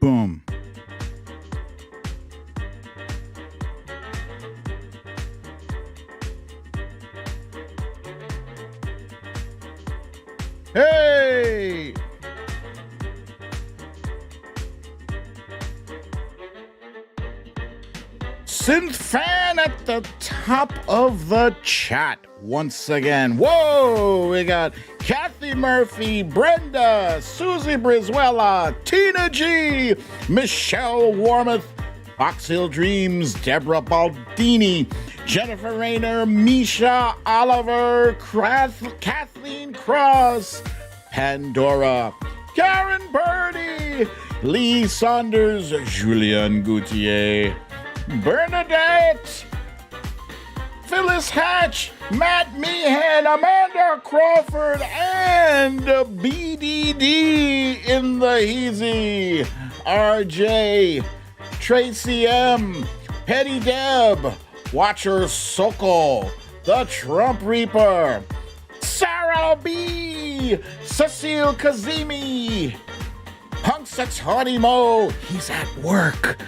Boom. Hey! Synth fan at the top of the chat once again. Whoa! We got Kathy Murphy, Brenda, Susie Brizuela, Tina G, Michelle Warmoth, Fox Hill Dreams, Deborah Baldini, Jennifer Rayner, Misha Oliver, Kathleen Cross, Pandora, Karen Birdie, Lee Saunders, Julian Gauthier, Bernadette, Phyllis Hatch, Matt Meehan, Amanda Crawford, and BDD in the Heezy, RJ, Tracy M, Petty Deb, Watcher Sokol, The Trump Reaper, Sarah B, Cecile Kazemi, Punxsutawney Mo, he's at work.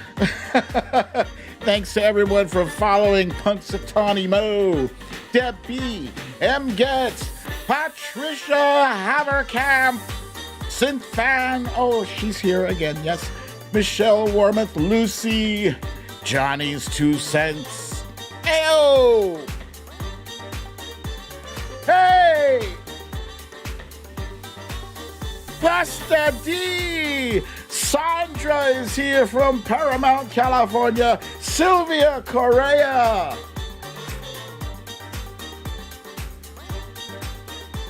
Thanks to everyone for following Punxsutawney Mo, Deb B, M Getz, Patricia Haverkamp, Synth Fan, oh, she's here again, yes, Michelle Warmoth, Lucy, Johnny's 2 cents, Ayo! Hey! Pasta D! Sandra is here from Paramount, California. Sylvia Correa.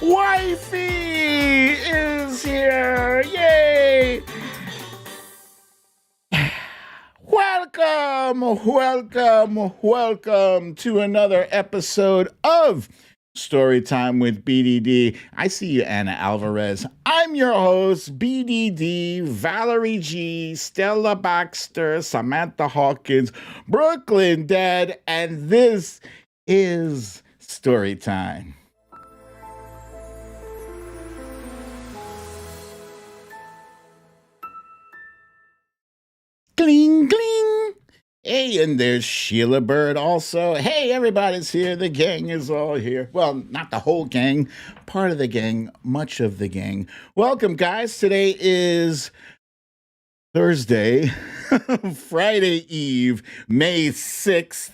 Wifey is here. Yay! Welcome to another episode of Storytime with BDD. I see you, Anna Alvarez. I'm your host, BDD, Valerie G, Stella Baxter, Samantha Hawkins, Brooklyn Dad, and this is Storytime. Gling, gling. Hey, and there's Sheila Bird also. Hey, everybody's here. The gang is all here. Well, not the whole gang, part of the gang, much of the gang. Welcome, guys. Today is Thursday, Friday Eve, May 6th,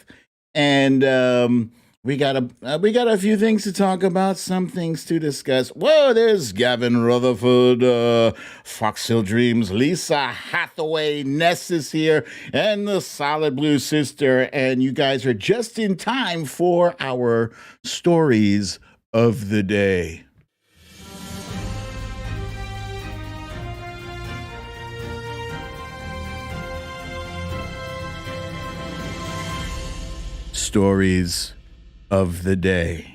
and we got a few things to talk about, some things to discuss. Whoa, there's Gavin Rutherford, Fox Hill Dreams, Lisa Hathaway, Ness is here, and the Solid Blue Sister. And you guys are just in time for our stories of the day. Stories of the day.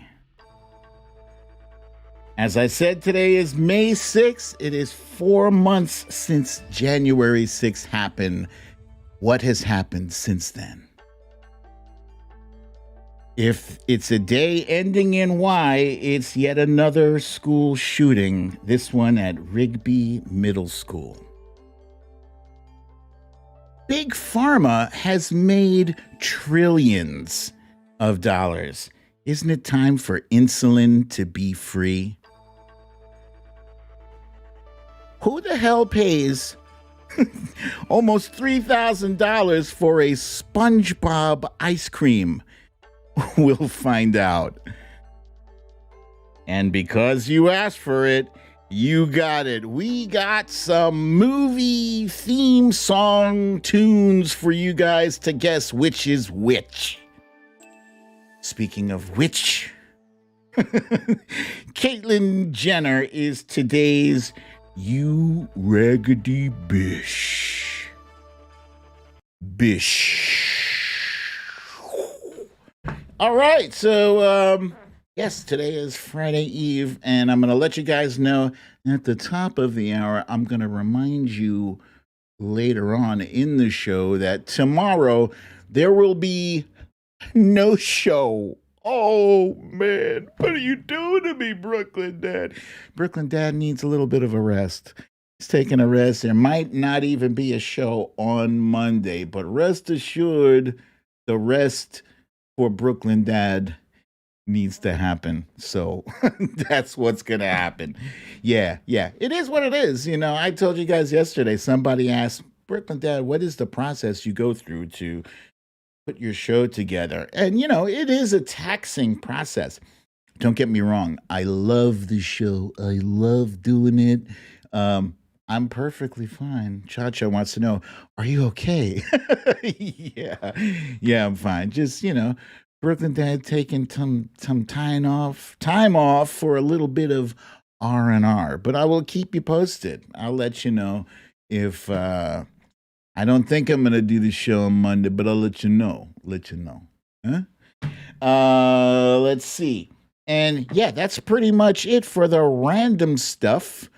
As I said, today is May 6th. It is 4 months since January 6th happened. What has happened since then? If it's a day ending in Y, it's yet another school shooting, this one at Rigby Middle School. Big Pharma has made trillions of dollars. Isn't it time for insulin to be free? Who the hell pays almost $3,000 for a SpongeBob ice cream? We'll find out. And because you asked for it, you got it. We got some movie theme song tunes for you guys to guess which is which. Speaking of which, Caitlyn Jenner is today's You Raggedy Bish. All right, so yes, today is Friday Eve, and I'm going to let you guys know at the top of the hour, I'm going to remind you later on in the show that tomorrow there will be no show. Oh, man, what are you doing to me, Brooklyn Dad? Brooklyn Dad needs a little bit of a rest. He's taking a rest. There might not even be a show on Monday, but rest assured, the rest for Brooklyn Dad needs to happen. So that's what's going to happen. Yeah. It is what it is. I told you guys yesterday, somebody asked, Brooklyn Dad, what is the process you go through to put your show together? And, it is a taxing process. Don't get me wrong. I love the show. I love doing it. I'm perfectly fine. Cha-Cha wants to know, are you okay? Yeah, I'm fine. Just, Brooklyn Dad taking some time off for a little bit of R&R. But I will keep you posted. I'll let you know if I don't think I'm going to do the show on Monday, but I'll let you know. Huh? Let's see. And yeah, that's pretty much it for the random stuff.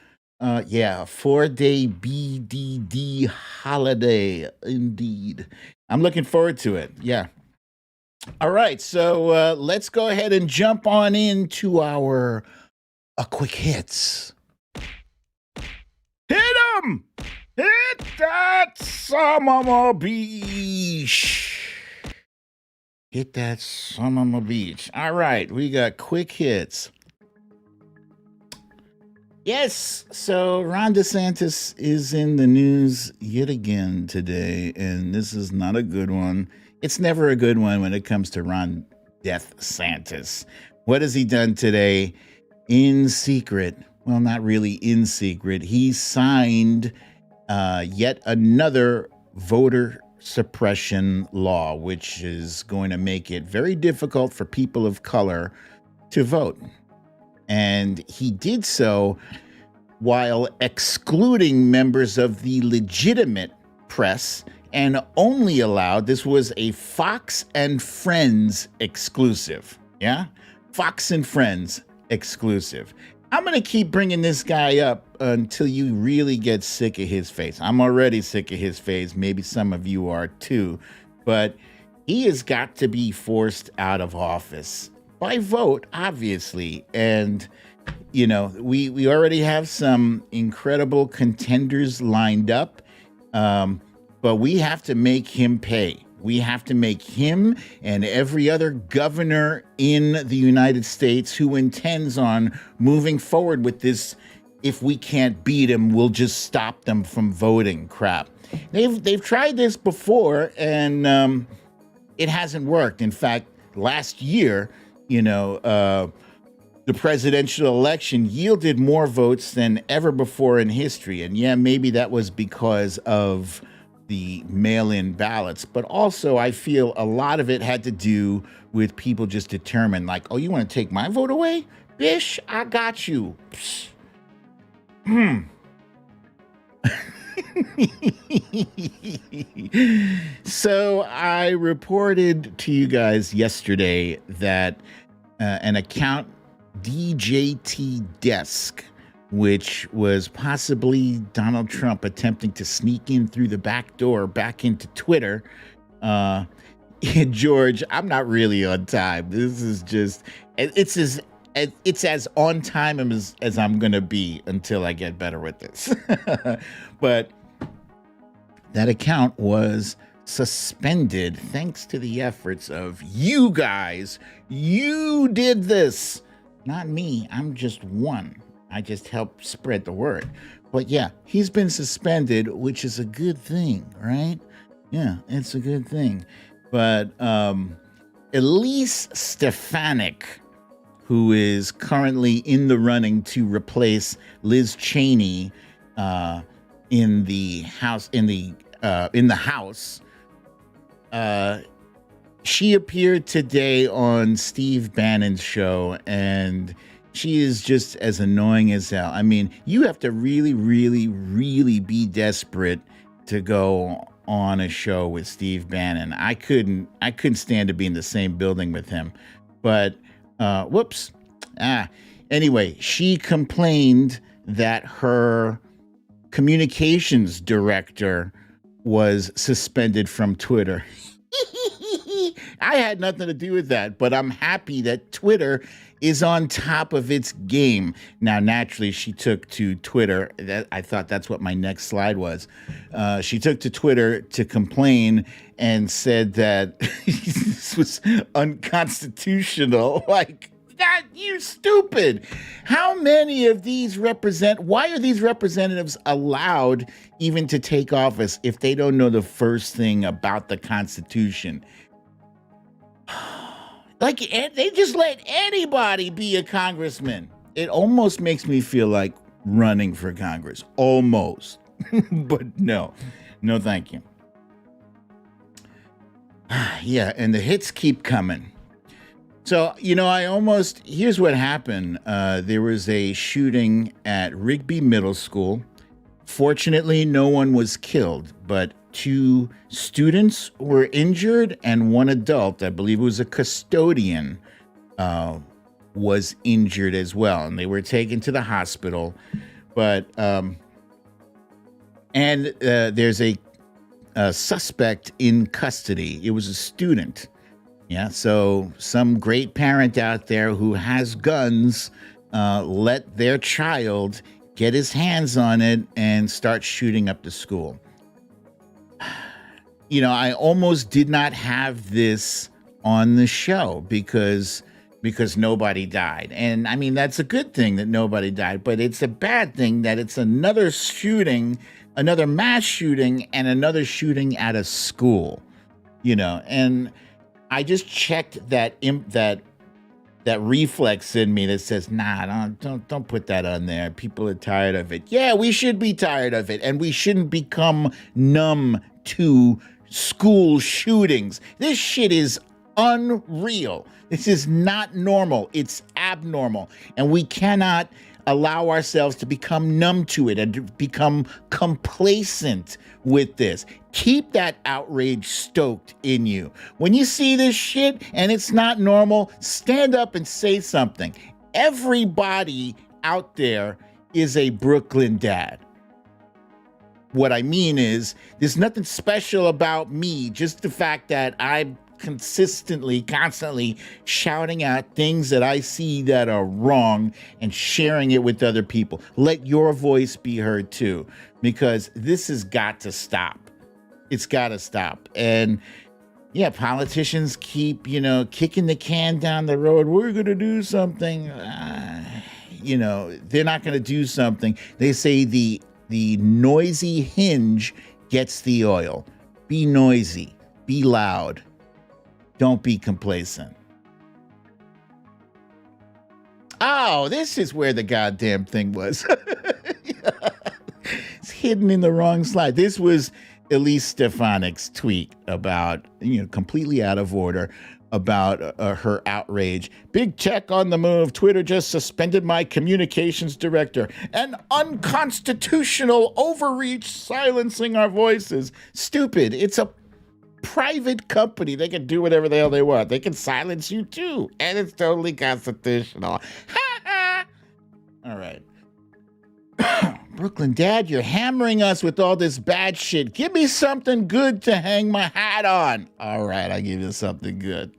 4-day BDD holiday, indeed. I'm looking forward to it. Yeah. All right, so let's go ahead and jump on into our quick hits. Hit 'em! Hit that son of a beach! Hit that son of a beach. All right, we got quick hits. Yes, so Ron DeSantis is in the news yet again today, and this is not a good one. It's never a good one when it comes to Ron DeSantis. What has he done today? In secret, well, not really in secret, he signed yet another voter suppression law, which is going to make it very difficult for people of color to vote. And he did so while excluding members of the legitimate press and only allowed, this was a Fox and Friends exclusive. Yeah? Fox and Friends exclusive. I'm going to keep bringing this guy up until you really get sick of his face. I'm already sick of his face. Maybe some of you are too. But he has got to be forced out of office. By vote, obviously. And, we already have some incredible contenders lined up, but we have to make him pay. We have to make him and every other governor in the United States who intends on moving forward with this, if we can't beat him, we'll just stop them from voting crap. They've tried this before, and it hasn't worked. In fact, last year, the presidential election yielded more votes than ever before in history. And yeah, maybe that was because of the mail-in ballots. But also, I feel a lot of it had to do with people just determined, like, oh, you want to take my vote away? Bish, I got you. So I reported to you guys yesterday that an account, DJT Desk, which was possibly Donald Trump attempting to sneak in through the back door back into Twitter. George, I'm not really on time. This is just, it's as on time as I'm going to be until I get better with this. But that account was suspended thanks to the efforts of you guys. You did this. Not me. I'm just one. I just helped spread the word. But yeah, he's been suspended, which is a good thing, right? Yeah, it's a good thing. But Elise Stefanik, who is currently in the running to replace Liz Cheney in the House, she appeared today on Steve Bannon's show, and she is just as annoying as hell. I mean, you have to really, really, really be desperate to go on a show with Steve Bannon. I couldn't stand to be in the same building with him. But anyway, she complained that her communications director was suspended from Twitter. I had nothing to do with that, but I'm happy that Twitter is on top of its game. Now, naturally, she took to Twitter. I thought that's what my next slide was. She took to Twitter to complain and said that this was unconstitutional. Like, that, you stupid. How many of these why are these representatives allowed even to take office if they don't know the first thing about the Constitution? Like, they just let anybody be a congressman. It almost makes me feel like running for Congress. Almost. But no, thank you. Yeah, and the hits keep coming. So, here's what happened. There was a shooting at Rigby Middle School. Fortunately, no one was killed, but 2 students were injured and 1 adult, I believe it was a custodian, was injured as well. And they were taken to the hospital. But, there's a suspect in custody. It was a student. Yeah, so some great parent out there who has guns let their child get his hands on it and start shooting up the school. I almost did not have this on the show because nobody died. And I mean, that's a good thing that nobody died, but it's a bad thing that it's another shooting, another mass shooting, and another shooting at a school, and I just checked that reflex in me that says, nah, don't put that on there. People are tired of it. Yeah, we should be tired of it, and we shouldn't become numb to school shootings. This shit is unreal. This is not normal. It's abnormal, and we cannot allow ourselves to become numb to it and to become complacent with this. Keep that outrage stoked in you. When you see this shit and it's not normal, stand up and say something. Everybody out there is a Brooklyn dad. What I mean is, there's nothing special about me, just the fact that I'm constantly shouting out things that I see that are wrong and sharing it with other people. Let your voice be heard too, because this has got to stop. It's got to stop. And yeah, politicians keep, kicking the can down the road. We're going to do something. They're not going to do something. They say the noisy hinge gets the oil. Be noisy. Be loud. Don't be complacent. Oh, this is where the goddamn thing was. It's hidden in the wrong slide. This was Elise Stefanik's tweet about, completely out of order, about her outrage. Big tech on the move. Twitter just suspended my communications director. An unconstitutional overreach silencing our voices. Stupid. It's a private company. They can do whatever the hell they want. They can silence you too. And it's totally constitutional. All right. Brooklyn Dad, you're hammering us with all this bad shit. Give me something good to hang my hat on. All right, I'll give you something good.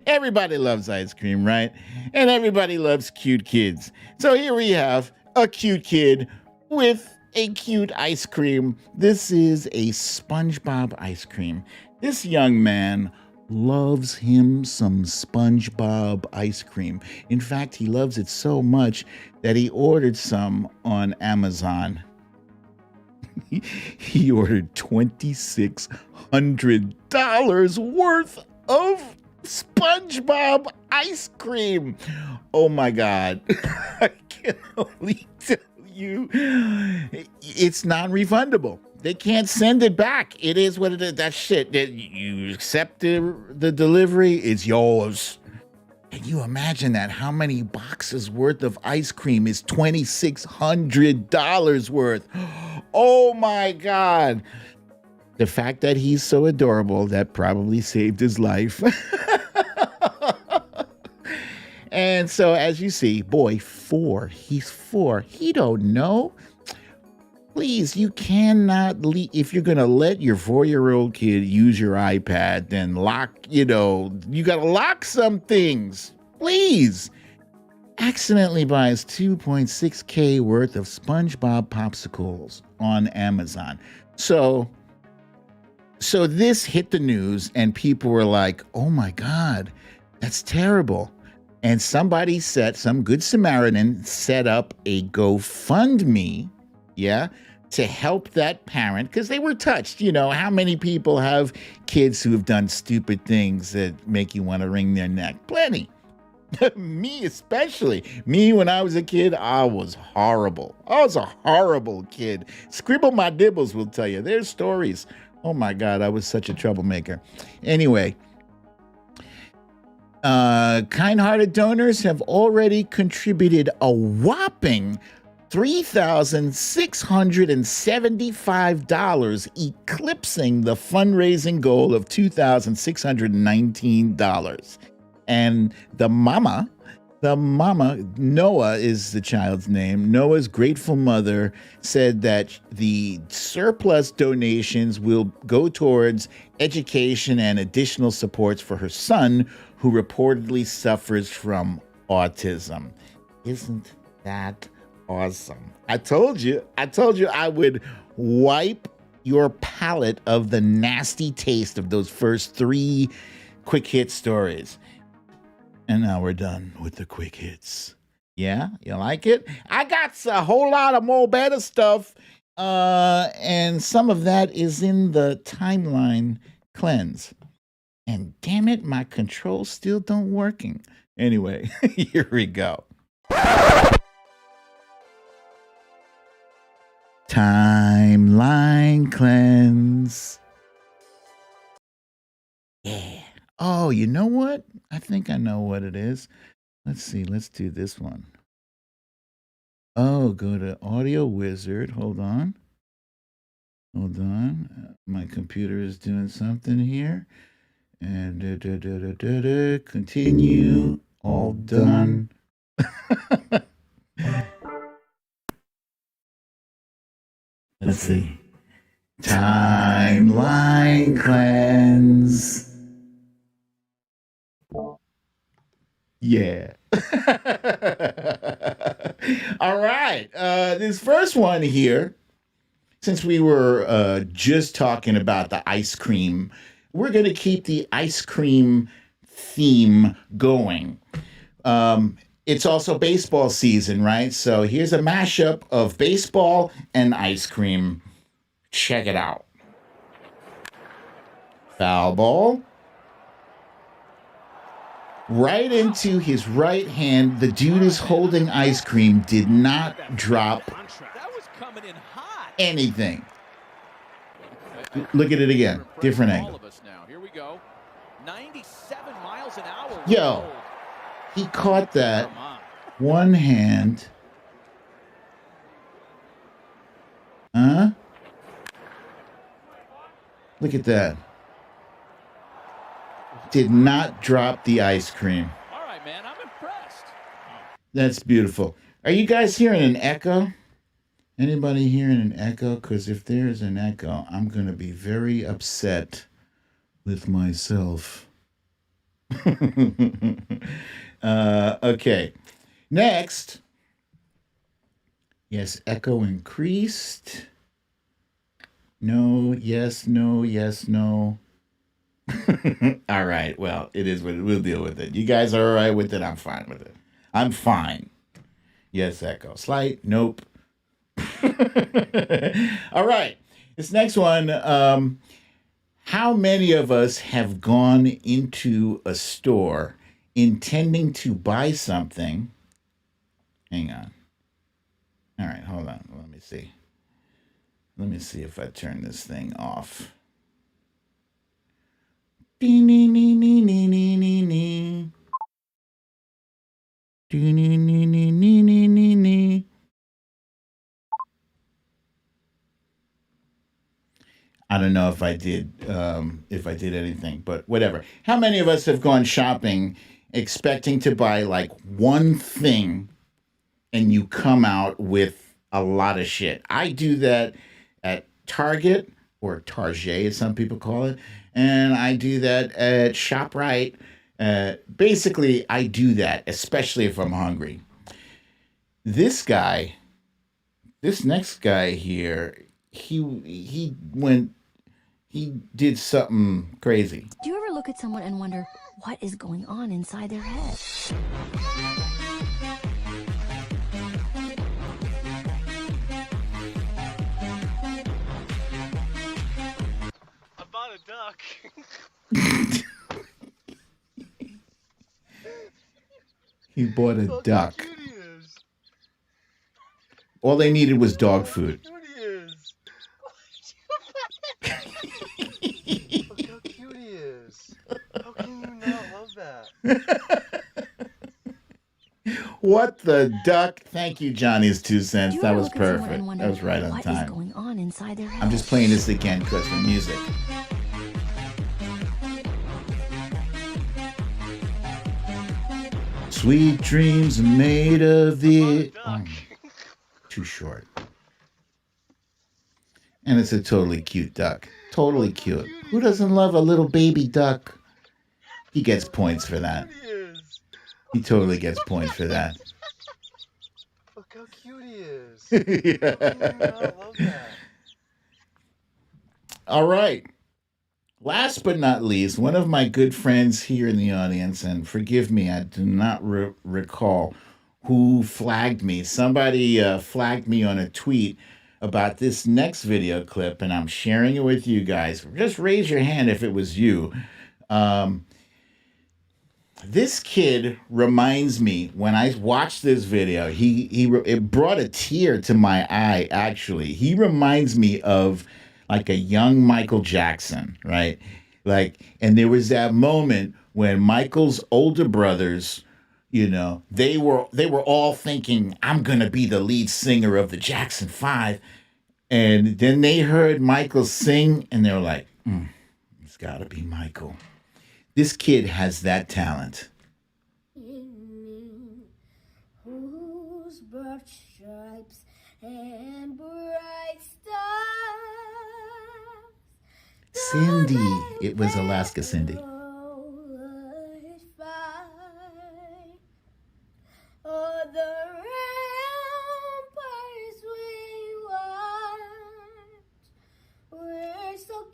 Everybody loves ice cream, right? And everybody loves cute kids. So here we have a cute kid with a cute ice cream. This is a SpongeBob ice cream. This young man loves him some SpongeBob ice cream. In fact, he loves it so much that he ordered some on Amazon. He ordered $2,600 worth of SpongeBob ice cream. Oh my God. I can only tell you, it's non-refundable. They can't send it back. It is what it is. That shit, that you accept the delivery, it's yours. Can you imagine that? How many boxes worth of ice cream is $2,600 worth? Oh my God. The fact that he's so adorable, that probably saved his life. And so, as you see, boy, 4. He's 4. He don't know. Please, you cannot leave. If you're going to let your 4-year-old kid use your iPad, then lock, you got to lock some things. please, accidentally buys 2.6K worth of SpongeBob popsicles on Amazon. So this hit the news and people were like, oh my God, that's terrible. And some good Samaritan set up a GoFundMe, to help that parent because they were touched. You know, how many people have kids who have done stupid things that make you want to wring their neck? Plenty. Me especially. Me, when I was a kid, I was horrible. I was a horrible kid. Scribble My Dibbles will tell you. There's stories. Oh my God, I was such a troublemaker. Anyway, kind-hearted donors have already contributed a whopping $3,675, eclipsing the fundraising goal of $2,619. And the mama, Noah is the child's name. Noah's grateful mother said that the surplus donations will go towards education and additional supports for her son, who reportedly suffers from autism. Isn't that awesome? I told you I would wipe your palate of the nasty taste of those first 3 quick hit stories. And now we're done with the quick hits. Yeah, you like it? I got a whole lot of more better stuff. And some of that is in the timeline cleanse. And damn it, my controls still don't working. Anyway, here we go. Timeline cleanse. Yeah. Oh, you know what? I think I know what it is. Let's see. Let's do this one. Oh, go to Audio Wizard. Hold on. My computer is doing something here. And continue. All done. Let's see. Timeline cleanse. Yeah. All right. This first one here, since we were just talking about the ice cream, we're going to keep the ice cream theme going. It's also baseball season, right? So here's a mashup of baseball and ice cream. Check it out. Foul ball. Right into his right hand. The dude is holding ice cream. Did not drop anything. Look at it again. Different angle. Here we go. 97 miles an hour. Yo, he caught that one hand. Huh? Look at that. Did not drop the ice cream. All right, man, I'm impressed. That's beautiful. Are you guys hearing an echo? Anybody hearing an echo? Because if there's an echo, I'm going to be very upset with myself. Okay. Next. Yes, echo increased. No, yes, no, yes, no. All right. Well, it is what we'll deal with it. You guys are all right with it? I'm fine with it. I'm fine. Yes, echo. Slight. Nope. All right. This next one. How many of us have gone into a store intending to buy something? Hang on. All right. Hold on. Let me see. Let me see if I turn this thing off. I don't know if I did anything, but whatever. How many of us have gone shopping expecting to buy like one thing and you come out with a lot of shit? I do that at Target, or Target as some people call it. And I do that at ShopRite Basically, I do that, especially if I'm hungry. This guy, this next guy here, he did something crazy. Do you ever look at someone and wonder what is going on inside their head? I bought a duck. He bought a Look how duck. cute he is. All they needed was dog food. Look how cute he is. How can you not love that? What the duck? Thank you, Johnny's 2 cents. Do you That ever was look at someone perfect. and wonder That was right on what is time. going on inside their head? I'm just playing this again because of the music. Sweet dreams are made of the... Oh, too short. And it's a totally cute duck. Totally cute. Who doesn't love a little baby duck? He gets points for that. He totally gets points for that. Look how cute he is. How can you not love that? All right. Last but not least, one of my good friends here in the audience, and forgive me, I do not recall who flagged me. Somebody flagged me on a tweet about this next video clip, and I'm sharing it with you guys. Just raise your hand if it was you. This kid reminds me, when I watched this video, it brought a tear to my eye, actually. He reminds me of like a young Michael Jackson, right? Like, and there was that moment when Michael's older brothers, you know, they were all thinking, I'm gonna be the lead singer of the Jackson 5. And then they heard Michael sing and they were like, it's gotta be Michael. This kid has that talent. Whose broad stripes and bright stars. Cindy. It was Alaska Cindy. Oh, the ramparts we watched were so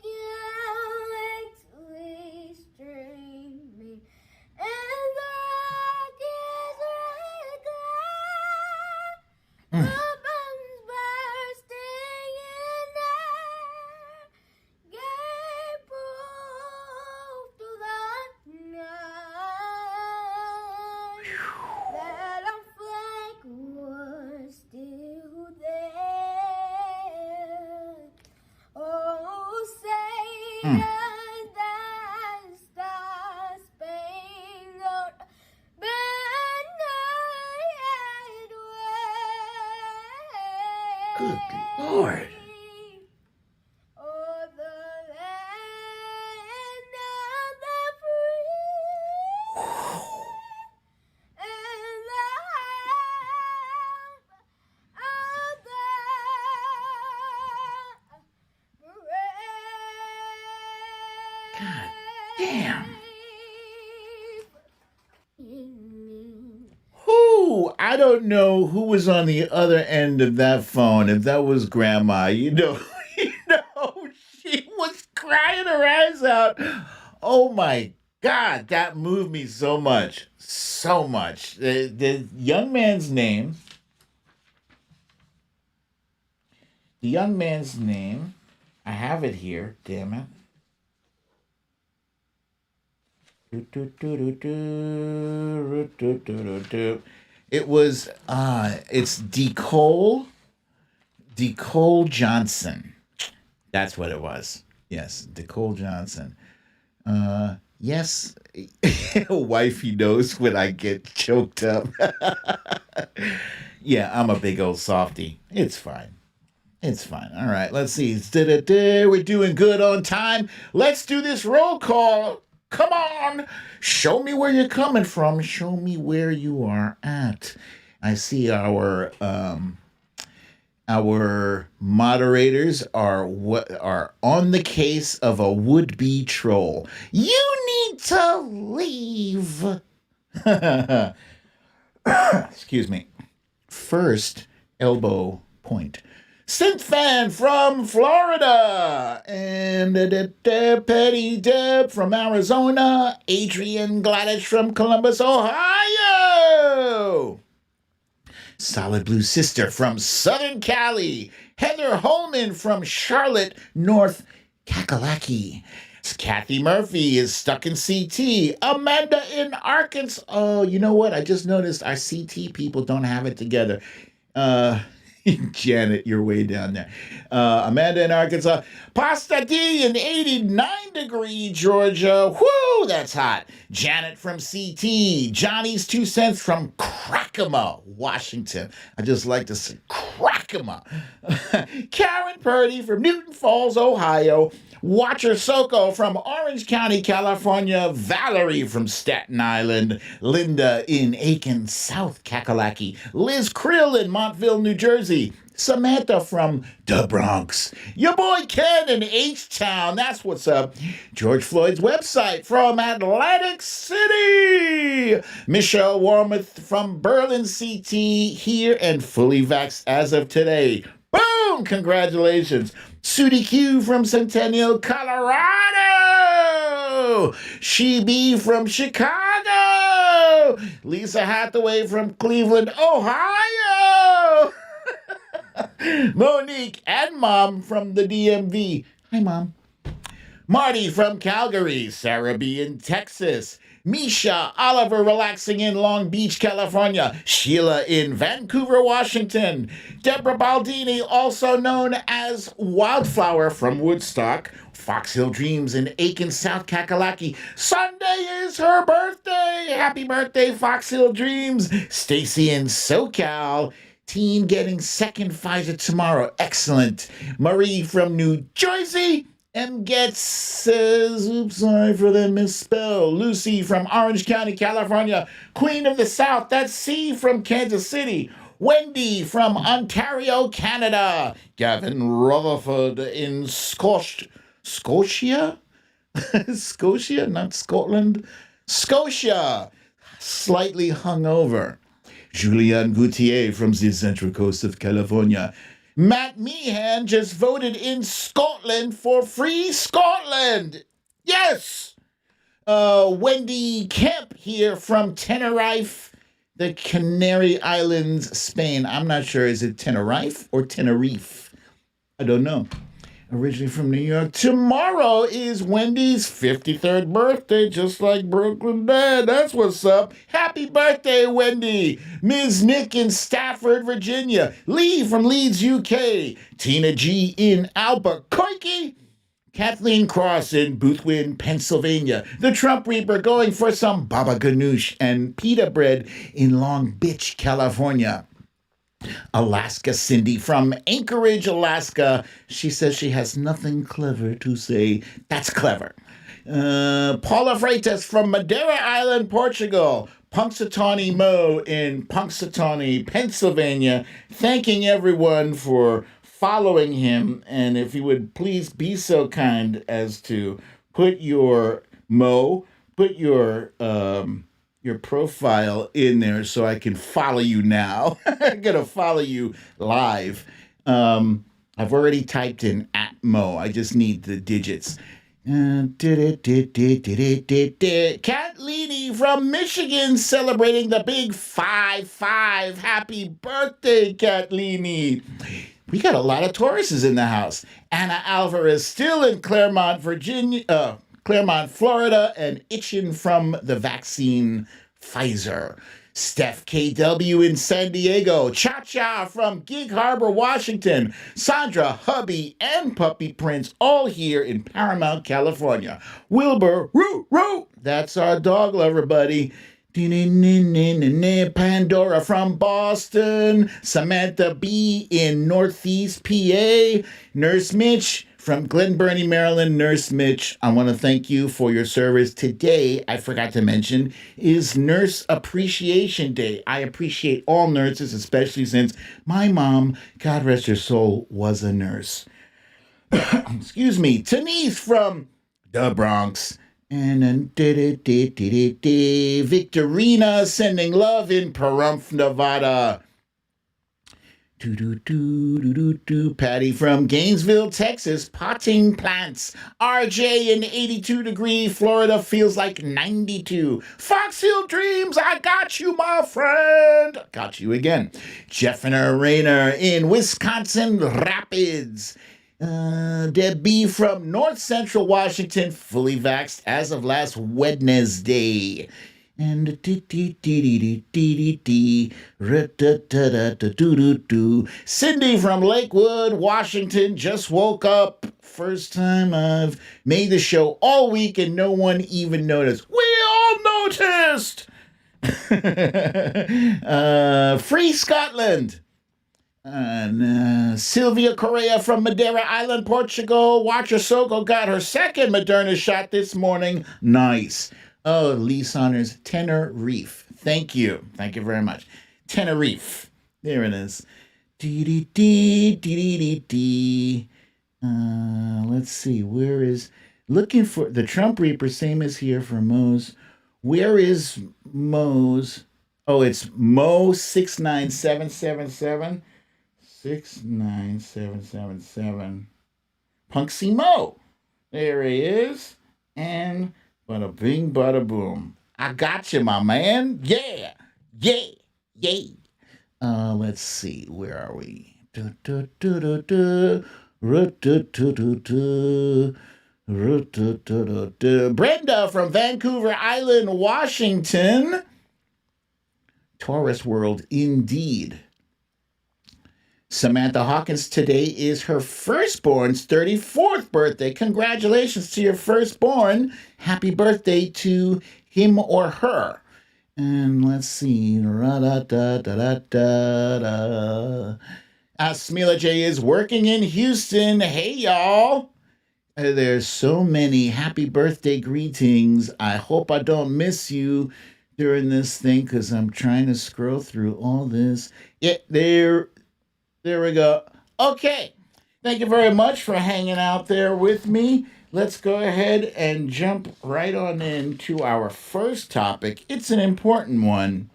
gallantly streaming, and the Rockies red glare, the bombs bursting in air, gave proof to the night that our flag was still there. Oh, say that star-spangled banner yet Good waves. Lord. Oh, the land of the free and the home of the brave. God damn. Who? I don't know who was on the other end of that phone. If that was Grandma, you know, she was crying her eyes out. Oh my God, that moved me so much, so much. The young man's name. I have it here. Damn it. It was it's Decole Johnson. That's what it was. Yes, Decole Johnson. Yes, wifey knows when I get choked up. Yeah, I'm a big old softy. It's fine. It's fine. All right, let's see. We're doing good on time. Let's do this roll call. Come on. Show me where you're coming from. Show me where you are at. I see our Our moderators are on the case of a would-be troll. You need to leave. Excuse me. First, elbow point. Synth fan from Florida, and Petty Deb from Arizona, Adrian Gladys from Columbus, Ohio. Solid Blue Sister from Southern Cali, Heather Holman from Charlotte, North Kakalaki. Kathy Murphy is stuck in CT. Amanda in Arkansas. Oh, you know what? I just noticed our CT people don't have it together. Janet, you're way down there. Amanda in Arkansas. Pasta D in 89-degree Georgia. Whoo, that's hot. Janet from CT. Johnny's 2 cents from Crackama, Washington. I just like to say Crackama. Karen Purdy from Newton Falls, Ohio. Watcher Soko from Orange County, California. Valerie from Staten Island. Linda in Aiken, South Kakalaki. Liz Krill in Montville, New Jersey. Samantha from the Bronx. Your boy Ken in H-Town. That's what's up. George Floyd's website from Atlantic City. Michelle Warmoth from Berlin, CT. Here and fully vaxxed as of today. Boom! Congratulations. Sudi Q from Centennial, Colorado. She Be from Chicago. Lisa Hathaway from Cleveland, Ohio. Monique and Mom from the DMV. Hi, Mom. Marty from Calgary. Sarah B. in Texas. Misha Oliver relaxing in Long Beach, California. Sheila in Vancouver, Washington. Deborah Baldini, also known as Wildflower from Woodstock. Fox Hill Dreams in Aiken, South Kakalaki. Sunday is her birthday. Happy birthday, Fox Hill Dreams. Stacy in SoCal. Teen getting second Pfizer tomorrow. Excellent. Marie from New Jersey. M. Getz says, oops, sorry for the misspell. Lucy from Orange County, California. Queen of the South, that's C from Kansas City. Wendy from Ontario, Canada. Gavin Rutherford in Scotia? Scotia, not Scotland. Scotia, slightly hungover. Julian Gauthier from the Central Coast of California. Matt Meehan just voted in Scotland for Free Scotland. Yes! Wendy Kemp here from Tenerife, the Canary Islands, Spain. I'm not sure, is it Tenerife or Tenerife? I don't know. Originally from New York. Tomorrow is Wendy's 53rd birthday, just like Brooklyn Dad. That's what's up. Happy birthday, Wendy. Ms. Nick in Stafford, Virginia. Lee from Leeds, UK. Tina G in Albuquerque. Kathleen Cross in Boothwyn, Pennsylvania. The Trump Reaper going for some baba ganoush and pita bread in Long Beach, California. Alaska Cindy from Anchorage, Alaska. She says she has nothing clever to say. That's clever. Paula Freitas from Madeira Island, Portugal. Punxsutawney Mo in Punxsutawney, Pennsylvania. Thanking everyone for following him. And if you would please be so kind as to put your profile in there so I can follow you now. I'm going to follow you live. I've already typed in @Mo. I just need the digits. Catlini from Michigan celebrating the big 5-5. Happy birthday, Catlini. We got a lot of Tauruses in the house. Anna Alvarez still in Claremont, Florida, and itching from the vaccine Pfizer. Steph KW in San Diego. Cha-Cha from Gig Harbor, Washington. Sandra, hubby, and puppy Prince all here in Paramount, California. Wilbur, Roo, that's our dog lover buddy. Pandora from Boston. Samantha B in Northeast PA. Nurse Mitch From Glen Burnie, Maryland, Nurse Mitch, I want to thank you for your service. Today, I forgot to mention, is Nurse Appreciation Day. I appreciate all nurses, especially since my mom, God rest her soul, was a nurse. Excuse me. Tanise from the Bronx. And then Victorina sending love in Pahrump, Nevada. Patty from Gainesville, Texas, potting plants. RJ in 82-degree Florida feels like 92. Fox Hill Dreams, I got you, my friend. Got you again. Jeffina Rayner in Wisconsin Rapids. Debbie from North Central Washington, fully vaxxed as of last Wednesday. And Cindy from Lakewood, Washington, just woke up. First time I've made the show all week and no one even noticed. We all noticed! Free Scotland. And Sylvia Correa from Madeira Island, Portugal. Watcher Soko got her second Moderna shot this morning. Nice. Oh, Lee Saunders, Tenerife. Thank you. Thank you very much. Tenerife. There it is. Let's see. Where is... Looking for... The Trump Reaper, same as here for Moe's. Where is Moe's? Oh, it's Mo 69777. 69777. Punksy Mo. There he is. And... Bada bing, bada boom. I got you, my man. Yeah. Yeah. Yeah. Let's see. Where are we? Brenda from Vancouver Island, Washington. Taurus World, indeed. Samantha Hawkins, today is her firstborn's 34th birthday. Congratulations to your firstborn. Happy birthday to him or her. And let's see. Smila J is working in Houston. Hey, y'all. There's so many happy birthday greetings. I hope I don't miss you during this thing because I'm trying to scroll through all this. Yeah, there we go. Okay. Thank you very much for hanging out there with me. Let's go ahead and jump right on into our first topic. It's an important one.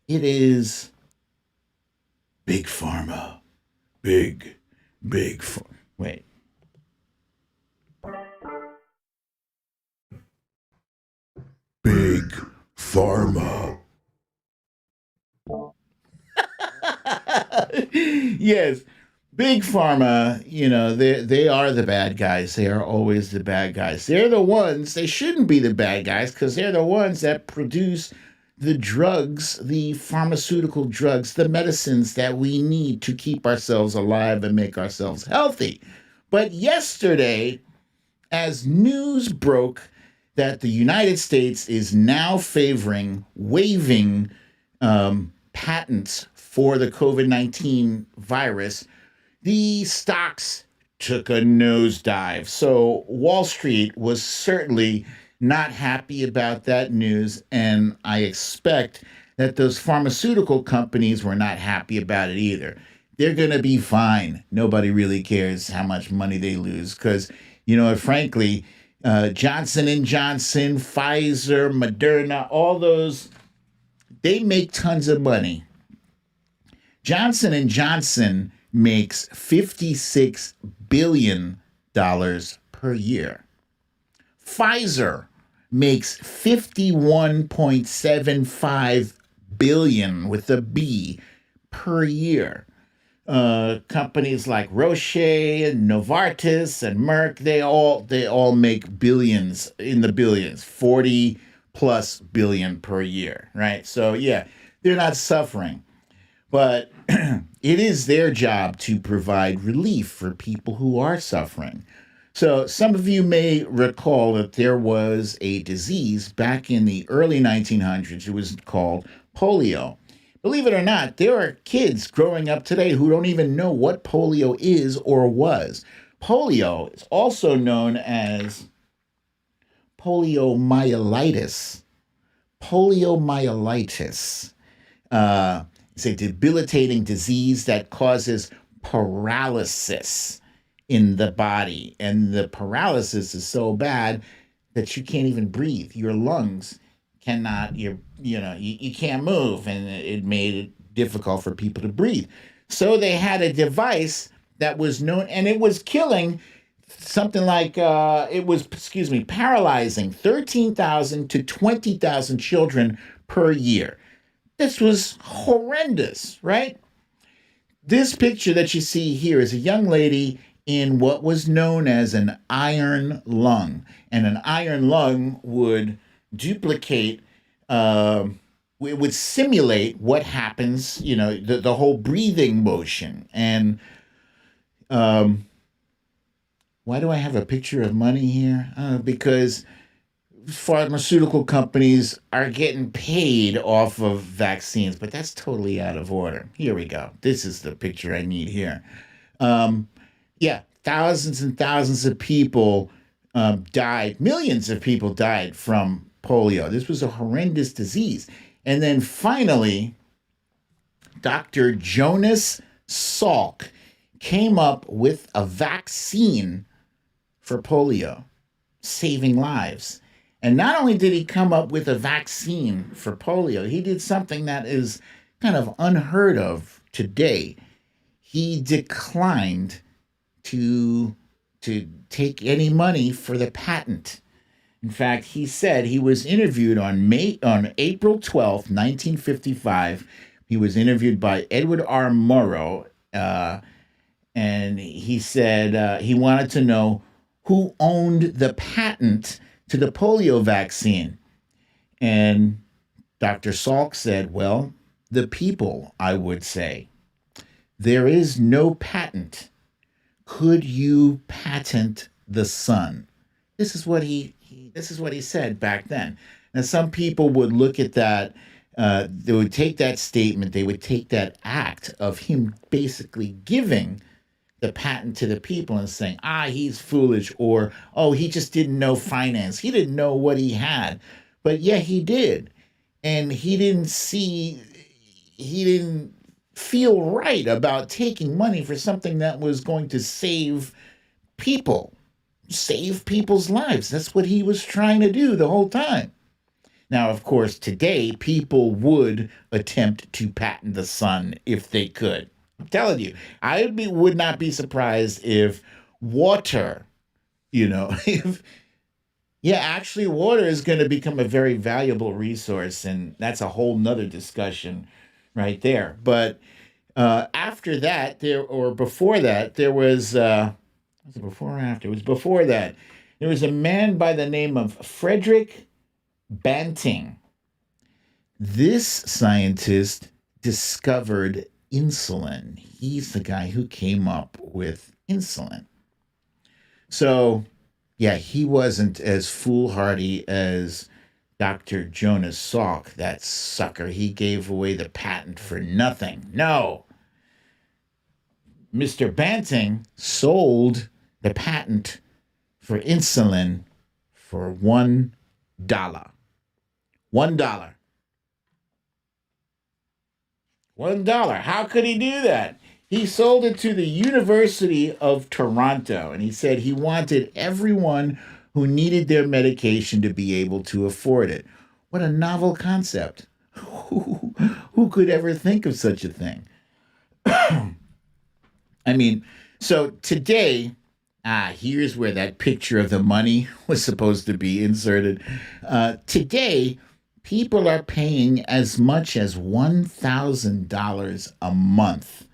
It is Big Pharma. Big Pharma. Wait. Big Pharma. Yes, Big Pharma, they are the bad guys. They are always the bad guys. They're the ones, they shouldn't be the bad guys because they're the ones that produce the drugs, the pharmaceutical drugs, the medicines that we need to keep ourselves alive and make ourselves healthy. But yesterday, as news broke that the United States is now waiving patents for the COVID-19 virus, the stocks took a nosedive. So Wall Street was certainly not happy about that news, and I expect that those pharmaceutical companies were not happy about it either. They're going to be fine. Nobody really cares how much money they lose because, frankly, Johnson & Johnson, Pfizer, Moderna, all those, they make tons of money. Johnson & Johnson makes $56 billion per year. Pfizer makes $51.75 billion with a B per year. Companies like Roche and Novartis and Merck, they all make billions, in the billions, 40 plus billion per year, right? So yeah, they're not suffering. But it is their job to provide relief for people who are suffering. So some of you may recall that there was a disease back in the early 1900s. It was called polio. Believe it or not, there are kids growing up today who don't even know what polio is or was. polio is also known as poliomyelitis. Poliomyelitis. It's a debilitating disease that causes paralysis in the body. And the paralysis is so bad that you can't even breathe. Your lungs cannot, you can't move. And it made it difficult for people to breathe. So they had a device that was known, and it was killing something like, paralyzing 13,000 to 20,000 children per year. This was horrendous, right? This picture that you see here is a young lady in what was known as an iron lung. And an iron lung would duplicate, it would simulate what happens, the whole breathing motion. And why do I have a picture of money here? Because pharmaceutical companies are getting paid off of vaccines, but that's totally out of order. Here we go. This is the picture I need here. Thousands and thousands of people died. Millions of people died from polio. This was a horrendous disease. And then finally, Dr. Jonas Salk came up with a vaccine for polio, saving lives. And not only did he come up with a vaccine for polio, he did something that is kind of unheard of today. He declined to take any money for the patent. In fact, he said he was interviewed on April 12th, 1955. He was interviewed by Edward R. Murrow, and he said he wanted to know who owned the patent to the polio vaccine. And Dr. Salk said, well, the people, I would say. There is no patent. Could you patent the sun? This is what he said back then. Now, some people would look at that, they would take that statement, they would take that act of him basically giving the patent to the people and saying, he's foolish, or, he just didn't know finance. He didn't know what he had. But yeah, he did. And he didn't feel right about taking money for something that was going to save people's lives. That's what he was trying to do the whole time. Now, of course, today, people would attempt to patent the sun if they could. I'm telling you, would not be surprised if water, actually water is going to become a very valuable resource, and that's a whole nother discussion right there. But after that, before that, there was, was it before or after? It was before that. There was a man by the name of Frederick Banting. This scientist discovered insulin. He's the guy who came up with insulin. So, yeah, he wasn't as foolhardy as Dr. Jonas Salk, that sucker. He gave away the patent for nothing. No. Mr. Banting sold the patent for insulin for $1. $1. $1. How could he do that? He sold it to the University of Toronto, and he said he wanted everyone who needed their medication to be able to afford it. What a novel concept. Who could ever think of such a thing? So today, here's where that picture of the money was supposed to be inserted. Today, people are paying as much as $1,000 a month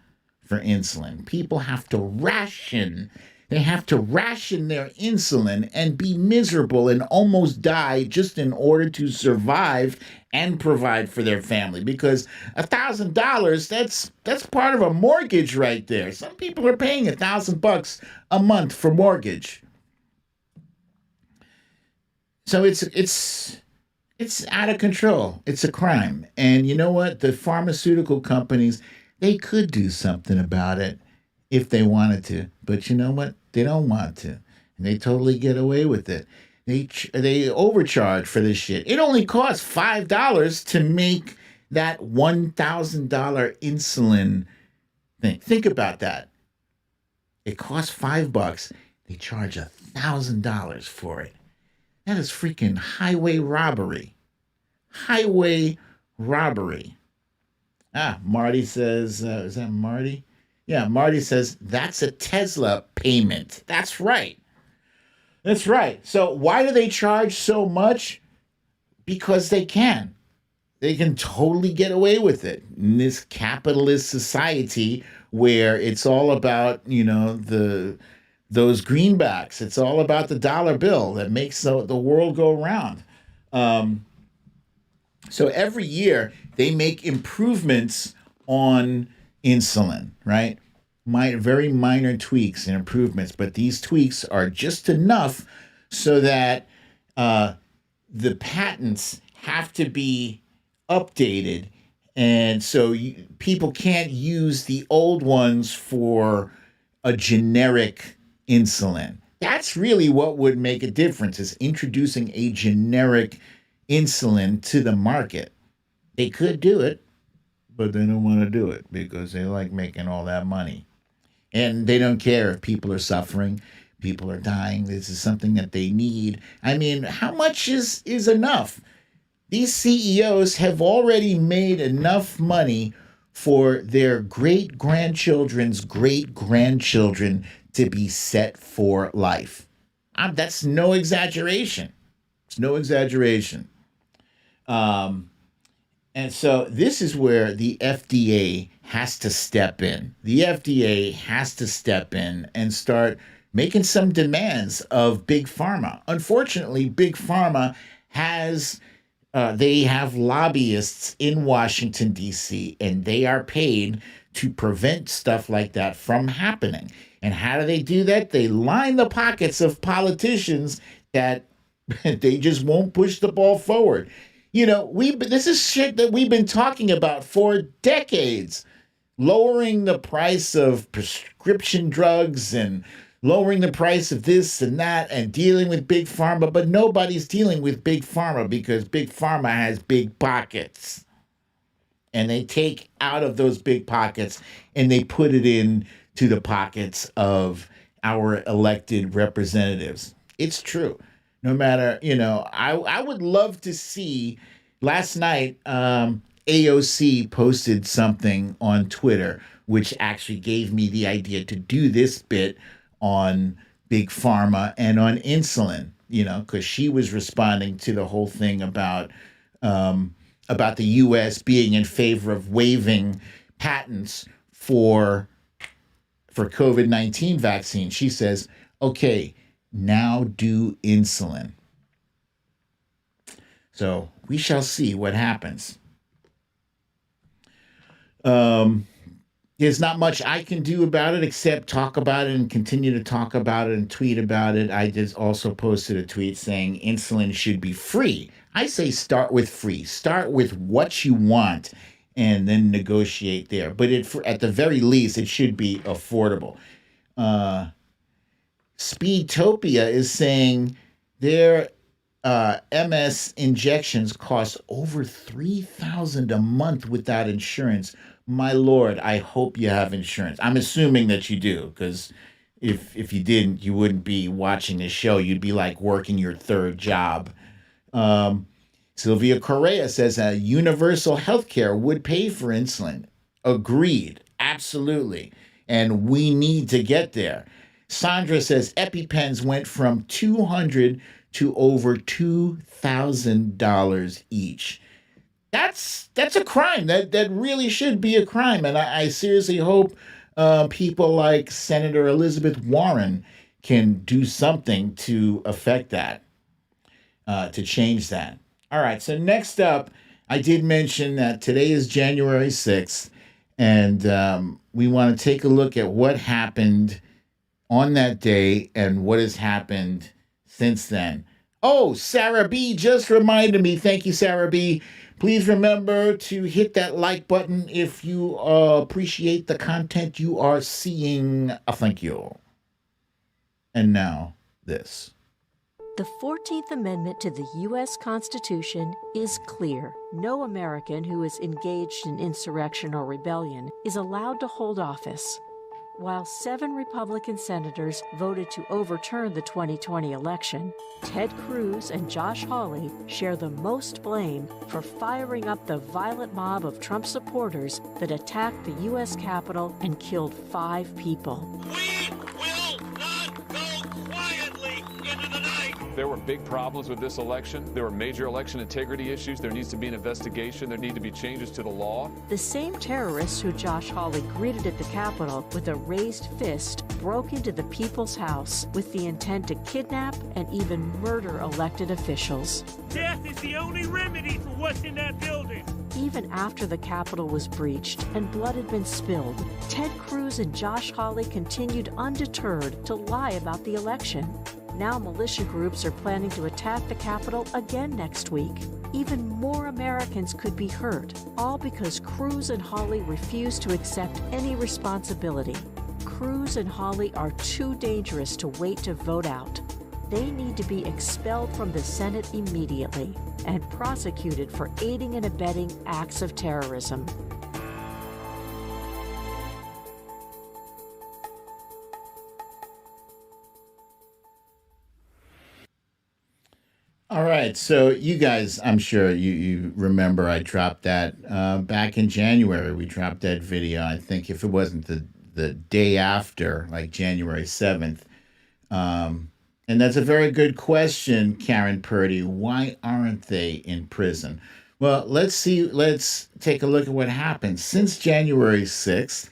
for insulin. People have to ration. They have to ration their insulin and be miserable and almost die just in order to survive and provide for their family. Because $1,000, that's part of a mortgage right there. Some people are paying $1,000 a month for mortgage. So it's out of control. It's a crime. And you know what? The pharmaceutical companies, they could do something about it if they wanted to. But you know what? They don't want to. And they totally get away with it. They overcharge for this shit. It only costs $5 to make that $1,000 insulin thing. Think about that. It costs $5. They charge $1,000 for it. That is freaking highway robbery. Highway robbery. Marty says, is that Marty? Yeah, Marty says, that's a Tesla payment. That's right. That's right. So why do they charge so much? Because they can. They can totally get away with it in this capitalist society where it's all about, those greenbacks. It's all about the dollar bill that makes the world go round. So every year they make improvements on insulin, right? Very minor tweaks and improvements, but these tweaks are just enough so that the patents have to be updated, and so people can't use the old ones for a generic insulin. That's really what would make a difference, is introducing a generic insulin to the market. They could do it, but they don't want to do it because they like making all that money. And they don't care if people are suffering, people are dying. This is something that they need. I mean, how much is enough? These CEOs have already made enough money for their great-grandchildren's great-grandchildren to be set for life. That's no exaggeration. It's no exaggeration. And so this is where the FDA has to step in. The FDA has to step in and start making some demands of Big Pharma. Unfortunately, Big Pharma they have lobbyists in Washington, D.C., and they are paid to prevent stuff like that from happening. And how do they do that? They line the pockets of politicians that they just won't push the ball forward. This is shit that we've been talking about for decades. Lowering the price of prescription drugs and lowering the price of this and that and dealing with Big Pharma, but nobody's dealing with Big Pharma because Big Pharma has big pockets. And they take out of those big pockets and they put it in to the pockets of our elected representatives. It's true. No matter, I would love to see, last night, AOC posted something on Twitter, which actually gave me the idea to do this bit on Big Pharma and on insulin, because she was responding to the whole thing about the U.S. being in favor of waiving patents for COVID-19 vaccine. She says, okay, now do insulin. So we shall see what happens. There's not much I can do about it except talk about it and continue to talk about it and tweet about it. I just also posted a tweet saying insulin should be free. I say start with free. Start with what you want and then negotiate there. But at the very least, it should be affordable. Speedtopia is saying their MS injections cost over $3,000 a month without insurance. My Lord, I hope you have insurance. I'm assuming that you do, because if you didn't, you wouldn't be watching this show. You'd be like working your third job. Sylvia Correa says universal health care would pay for insulin. Agreed. Absolutely. And we need to get there. Sandra says EpiPens went from $200 to over $2,000 each. That's a crime. That really should be a crime. And I seriously hope people like Senator Elizabeth Warren can do something to affect that, to change that. All right, so next up, I did mention that today is January 6th, and we want to take a look at what happened on that day and what has happened since then. Oh, Sarah B just reminded me. Thank you, Sarah B. Please remember to hit that like button if you appreciate the content you are seeing. Thank you. And now this. The 14th Amendment to the U.S. Constitution is clear. No American who is engaged in insurrection or rebellion is allowed to hold office. While 7 Republican senators voted to overturn the 2020 election, Ted Cruz and Josh Hawley share the most blame for firing up the violent mob of Trump supporters that attacked the U.S. Capitol and killed 5 people. We will not go quietly into the night. There were big problems with this election. There were major election integrity issues. There needs to be an investigation. There need to be changes to the law. The same terrorists who Josh Hawley greeted at the Capitol with a raised fist broke into the People's House with the intent to kidnap and even murder elected officials. Death is the only remedy for what's in that building. Even after the Capitol was breached and blood had been spilled, Ted Cruz and Josh Hawley continued undeterred to lie about the election. Now militia groups are planning to attack the Capitol again next week. Even more Americans could be hurt, all because Cruz and Hawley refuse to accept any responsibility. Cruz and Hawley are too dangerous to wait to vote out. They need to be expelled from the Senate immediately and prosecuted for aiding and abetting acts of terrorism. All right, so you guys, I'm sure you remember I dropped that back in January. We dropped that video. I think if it wasn't the day after, like January 7th. And that's a very good question, Karen Purdy. Why aren't they in prison? Well, let's take a look at what happened. Since January 6th,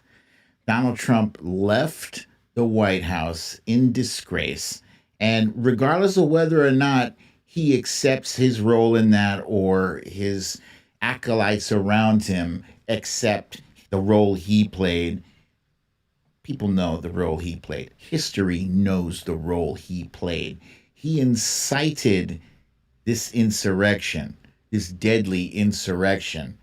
Donald Trump left the White House in disgrace. And regardless of whether or not he accepts his role in that or his acolytes around him accept the role he played, people know the role he played. History knows the role he played. He incited this insurrection, this deadly insurrection.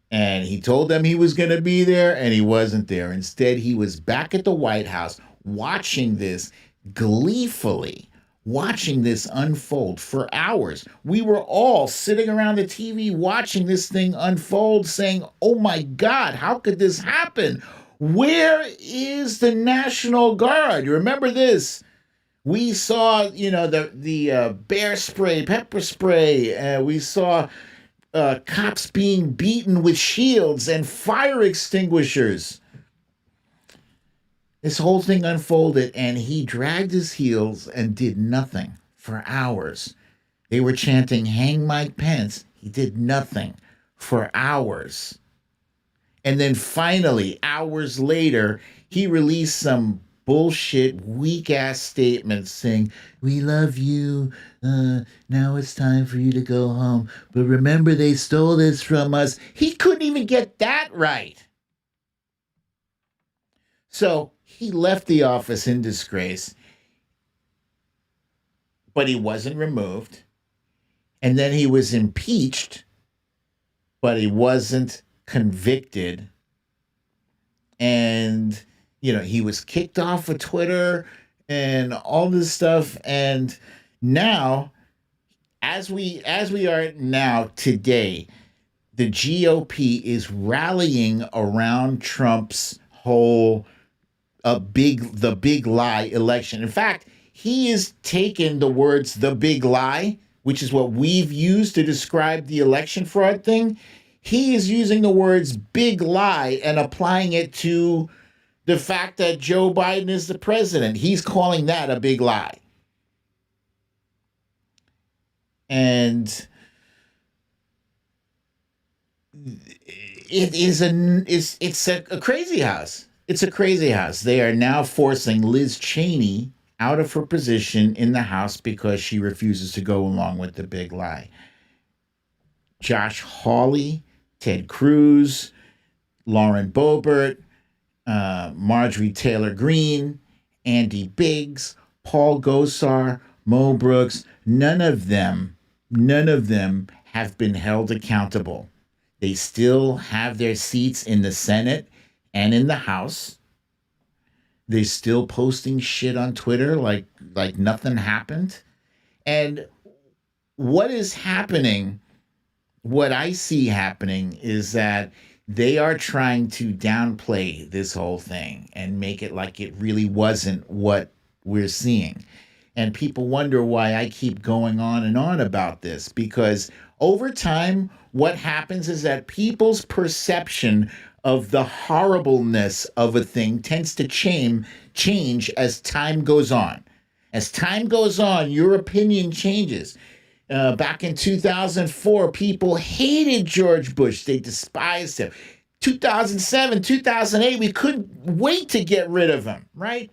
And he told them he was going to be there, and he wasn't there. Instead, he was back at the White House watching this gleefully, watching this unfold for hours. We were all sitting around the TV watching this thing unfold, saying, oh my God, how could this happen? Where is the National Guard? You remember this? We saw, the bear spray, pepper spray. We saw cops being beaten with shields and fire extinguishers. This whole thing unfolded, and he dragged his heels and did nothing for hours. They were chanting, hang Mike Pence. He did nothing for hours. And then finally, hours later, he released some bullshit, weak-ass statements saying, we love you. Now it's time for you to go home. But remember, they stole this from us. He couldn't even get that right. So he left the office in disgrace, but he wasn't removed. And then he was impeached, but he wasn't convicted. And, he was kicked off of Twitter and all this stuff. And now, as we are now today, the GOP is rallying around Trump's whole the big lie election. In fact, he has taken the words the big lie, which is what we've used to describe the election fraud thing. He is using the words big lie and applying it to the fact that Joe Biden is the president. He's calling that a big lie. And it's a crazy house. It's a crazy house. They are now forcing Liz Cheney out of her position in the House because she refuses to go along with the big lie. Josh Hawley, Ted Cruz, Lauren Boebert, Marjorie Taylor Greene, Andy Biggs, Paul Gosar, Mo Brooks, none of them have been held accountable. They still have their seats in the Senate and in the House. they're still posting shit on Twitter like nothing happened. And what is happening, what I see happening is that they are trying to downplay this whole thing and make it like it really wasn't what we're seeing. And people wonder why I keep going on and on about this, because over time, what happens is that people's perception of the horribleness of a thing tends to change as time goes on. As time goes on, your opinion changes. Back in 2004, people hated George Bush. They despised him. 2007, 2008, we couldn't wait to get rid of him, right?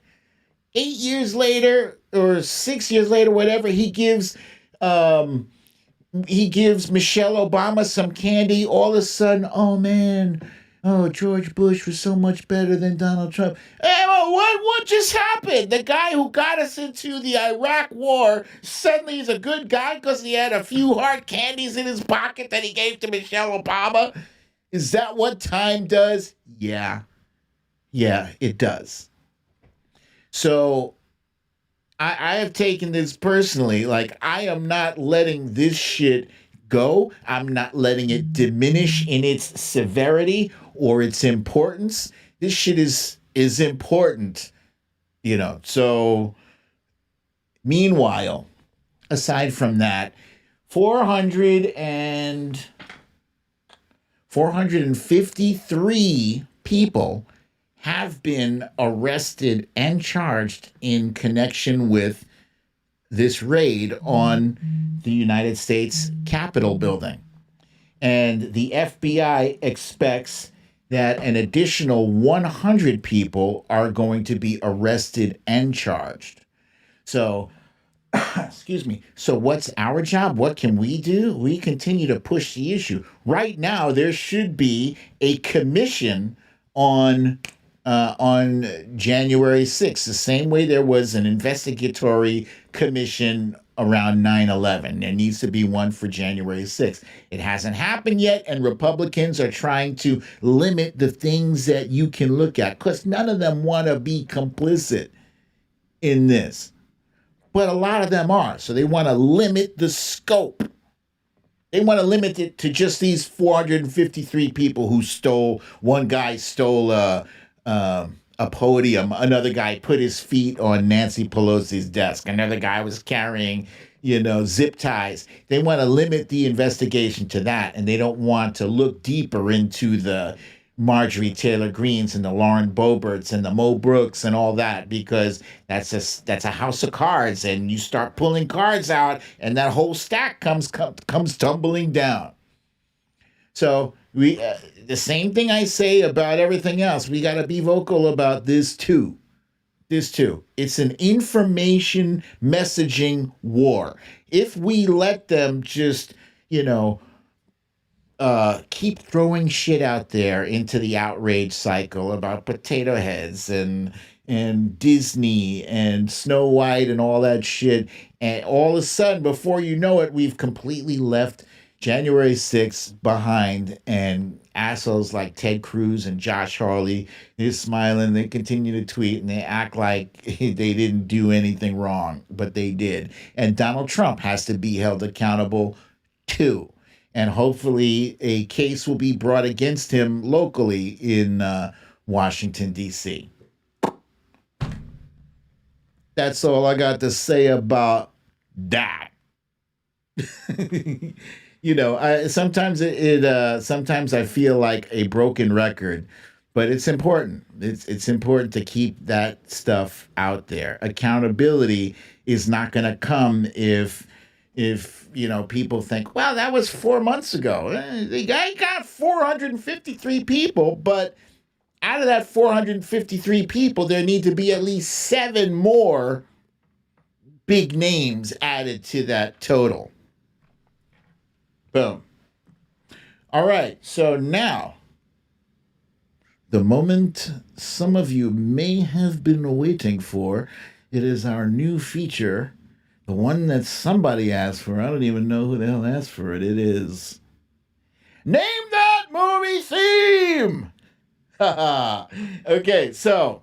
8 years later or 6 years later, whatever, he gives Michelle Obama some candy. All of a sudden, oh man, George Bush was so much better than Donald Trump. Hey, well, what just happened? The guy who got us into the Iraq war suddenly is a good guy because he had a few hard candies in his pocket that he gave to Michelle Obama? Is that what time does? Yeah, it does. So I have taken this personally. Like, I am not letting this shit go. I'm not letting it diminish in its severity or its importance. This shit is important, So, meanwhile, aside from that, 453 people have been arrested and charged in connection with this raid on the United States Capitol building. And the FBI expects that an additional 100 people are going to be arrested and charged. So, excuse me. So what's our job? What can we do? We continue to push the issue. Right now, there should be a commission on January 6th, the same way there was an investigatory commission around 9/11. There needs to be one for January 6th. It hasn't happened yet, and Republicans are trying to limit the things that you can look at because none of them want to be complicit in this. But a lot of them are, so they want to limit the scope. They want to limit it to just these 453 people who stole. One guy stole a podium. Another guy put his feet on Nancy Pelosi's desk. Another guy was carrying, zip ties. They want to limit the investigation to that, and they don't want to look deeper into the Marjorie Taylor Greenes and the Lauren Boeberts and the Mo Brooks and all that, because that's a house of cards, and you start pulling cards out, and that whole stack comes tumbling down. So we the same thing I say about everything else. We got to be vocal about this too. It's an information messaging war. If we let them just, keep throwing shit out there into the outrage cycle about potato heads and Disney and Snow White and all that shit, and all of a sudden, before you know it, we've completely left January 6th behind, and assholes like Ted Cruz and Josh Hawley, they're smiling, they continue to tweet, and they act like they didn't do anything wrong, but they did. And Donald Trump has to be held accountable too. And hopefully a case will be brought against him locally in Washington, D.C. That's all I got to say about that. Sometimes sometimes I feel like a broken record, but it's important. It's important to keep that stuff out there. Accountability is not going to come if people think, well, that was 4 months ago. The guy got 453 people, but out of that 453 people, there need to be at least 7 more big names added to that total. Boom. All right, so now, the moment some of you may have been waiting for, it is our new feature, the one that somebody asked for. I don't even know who the hell asked for it. It is Name That Movie Theme! Okay, so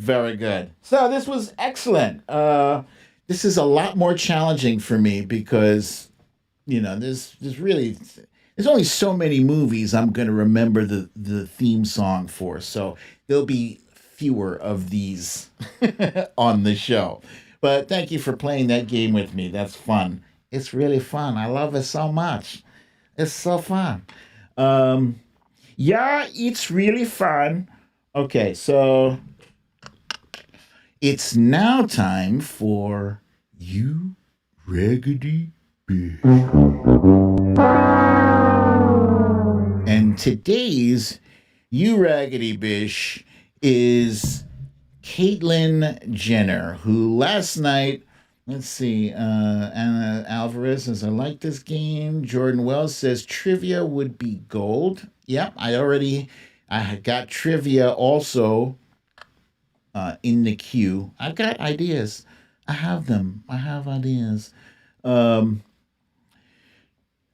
Very good. So this was excellent. This is a lot more challenging for me because, there's only so many movies I'm going to remember the theme song for. So there'll be fewer of these on the show. But thank you for playing that game with me. That's fun. It's really fun. I love it so much. It's so fun. Yeah, it's really fun. Okay, so it's now time for You Raggedy Bitch. And today's You Raggedy Bitch is Caitlyn Jenner, who last night, let's see, Anna Alvarez says, I like this game. Jordan Wells says, trivia would be gold. Yep, I got trivia also in the queue. I've got ideas. I have them. I have ideas.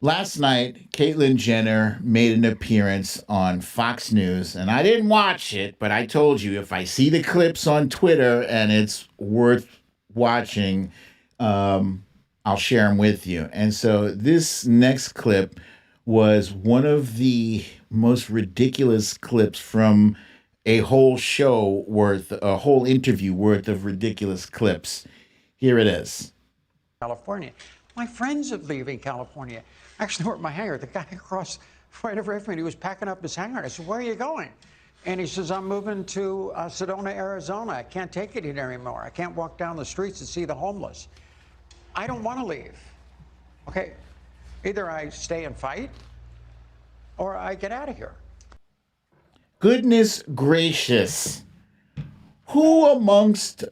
Last night, Caitlyn Jenner made an appearance on Fox News, and I didn't watch it, but I told you if I see the clips on Twitter and it's worth watching, I'll share them with you. And so this next clip was one of the most ridiculous clips from a whole interview worth of ridiculous clips. Here it is. California. My friends are leaving California. Actually, were my hangar. The guy across right over from me, he was packing up his hangar. I said, where are you going? And he says, I'm moving to Sedona, Arizona. I can't take it here anymore. I can't walk down the streets and see the homeless. I don't want to leave. Okay, either I stay and fight or I get out of here. Goodness gracious. Who amongst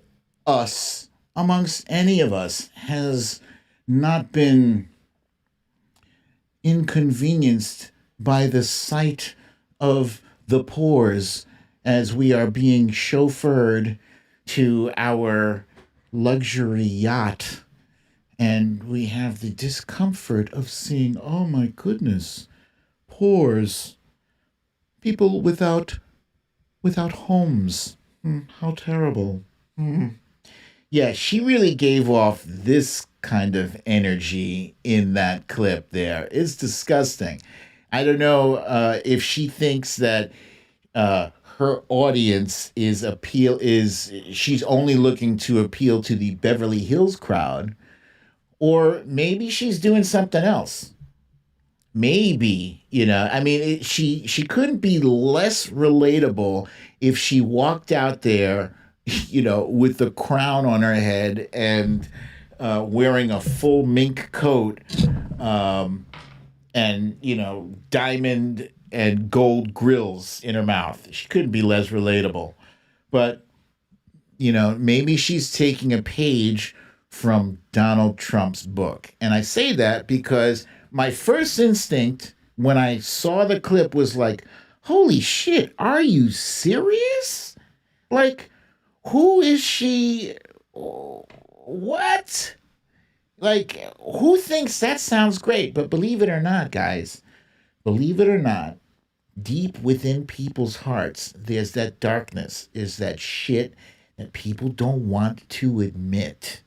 us, amongst any of us, has not been inconvenienced by the sight of the pores as we are being chauffeured to our luxury yacht, and we have the discomfort of seeing, oh my goodness, pores, people without homes. How terrible. Yeah, she really gave off this kind of energy in that clip there. It's disgusting. I don't know if she thinks that her audience she's only looking to appeal to the Beverly Hills crowd, or maybe she's doing something else. Maybe, she couldn't be less relatable if she walked out there, with the crown on her head and wearing a full mink coat, and diamond and gold grills in her mouth. She couldn't be less relatable. But maybe she's taking a page from Donald Trump's book. And I say that because my first instinct when I saw the clip was like, holy shit, are you serious? Like, who is she? What? Like, who thinks that sounds great? But believe it or not, guys, believe it or not, deep within people's hearts, there's that darkness, is that shit that people don't want to admit.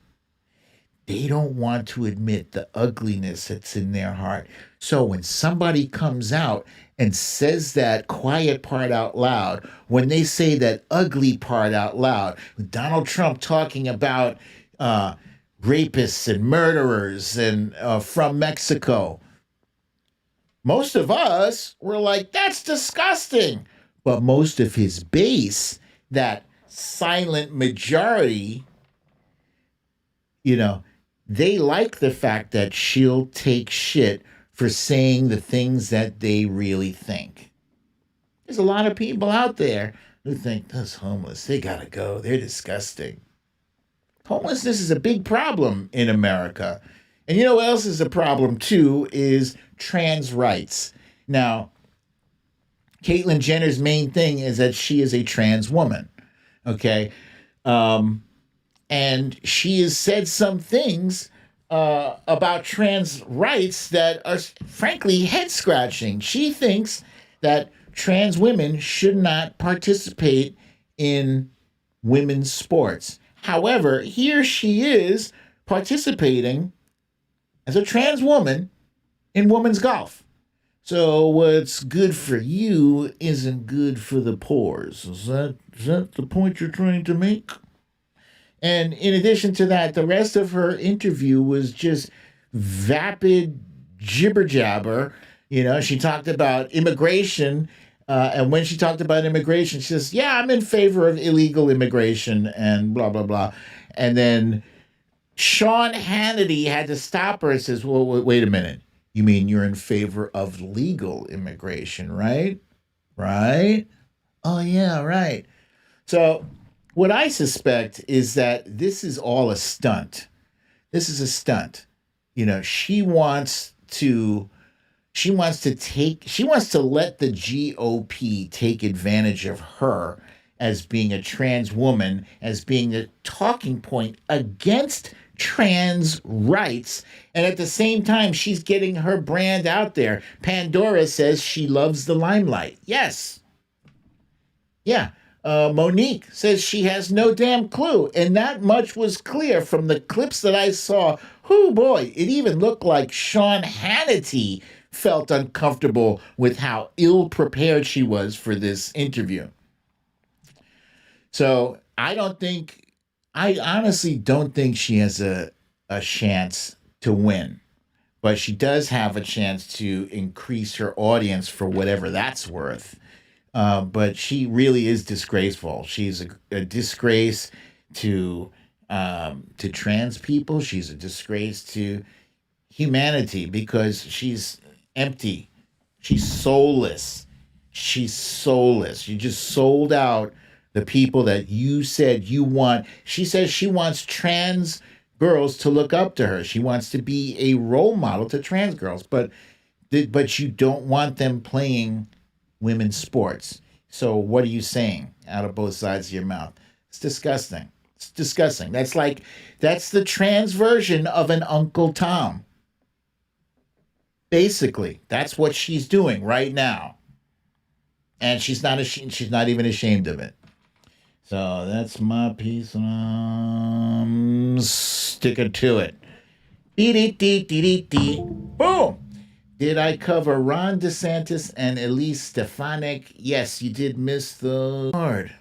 They don't want to admit the ugliness that's in their heart. So when somebody comes out and says that quiet part out loud, when they say that ugly part out loud, with Donald Trump talking about rapists and murderers and from Mexico, most of us were like, that's disgusting. But most of his base, that silent majority, they like the fact that she'll take shit for saying the things that they really think. There's a lot of people out there who think, those homeless, they gotta go. They're disgusting. Homelessness is a big problem in America. And you know what else is a problem too is trans rights. Now, Caitlyn Jenner's main thing is that she is a trans woman. Okay? And she has said some things about trans rights that are, frankly, head-scratching. She thinks that trans women should not participate in women's sports. However, here she is participating as a trans woman in women's golf. So what's good for you isn't good for the pores. Is that the point you're trying to make? And in addition to that, the rest of her interview was just vapid jibber jabber. You know, she talked about immigration. And when she talked about immigration, she says, yeah, I'm in favor of illegal immigration and blah, blah, blah. And then Sean Hannity had to stop her and says, well, wait a minute. You mean you're in favor of legal immigration, right? Right? Oh, yeah, right. So what I suspect is that this is all a stunt. This is a stunt. You know, she wants to let the GOP take advantage of her as being a trans woman, as being a talking point against trans rights. And at the same time, she's getting her brand out there. Pandora says she loves the limelight. Yes. Yeah. Monique says she has no damn clue. And that much was clear from the clips that I saw. Oh boy, it even looked like Sean Hannity felt uncomfortable with how ill-prepared she was for this interview. So I honestly don't think she has a chance to win. But she does have a chance to increase her audience for whatever that's worth. But she really is disgraceful. She's a disgrace to trans people. She's a disgrace to humanity because she's empty. She's soulless. She's soulless. You just sold out the people that you said you want. She says she wants trans girls to look up to her. She wants to be a role model to trans girls, but you don't want them playing women's sports. So what are you saying out of both sides of your mouth? It's disgusting. It's disgusting. That's the trans version of an Uncle Tom. Basically, that's what she's doing right now. And she's not even ashamed of it. So that's my piece. Sticking to it. Boom. Did I cover Ron DeSantis and Elise Stefanik? Yes, you did miss the card.